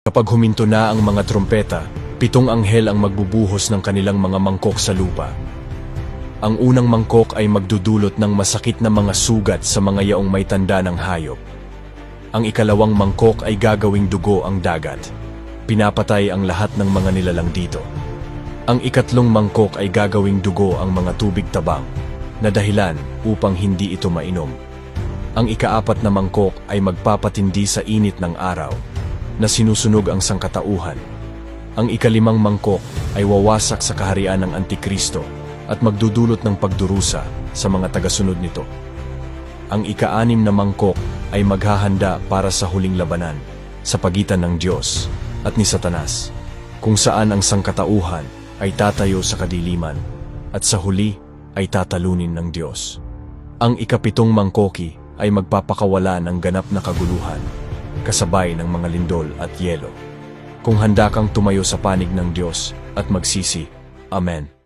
Kapag huminto na ang mga trompeta, 7 anghel ang magbubuhos ng kanilang mga mangkok sa lupa. Ang unang mangkok ay magdudulot ng masakit na mga sugat sa mga yaong may tanda ng hayop. Ang ikalawang mangkok ay gagawing dugo ang dagat. Pinapatay ang lahat ng mga nilalang dito. Ang ikatlong mangkok ay gagawing dugo ang mga tubig tabang, na dahilan upang hindi ito mainom. Ang ikaapat na mangkok ay magpapatindi sa init ng araw, na sinusunog ang sangkatauhan. Ang ikalimang mangkok ay wawasak sa kaharian ng Antikristo at magdudulot ng pagdurusa sa mga tagasunod nito. Ang ika-6 na mangkok ay maghahanda para sa huling labanan sa pagitan ng Diyos at ni Satanas, kung saan ang sangkatauhan ay tatayo sa kadiliman at sa huli ay tatalunin ng Diyos. Ang ika-7 mangkoki ay magpapakawala ng ganap na kaguluhan, kasabay ng mga lindol at yelo. Kung handa kang tumayo sa panig ng Diyos at magsisi, Amen.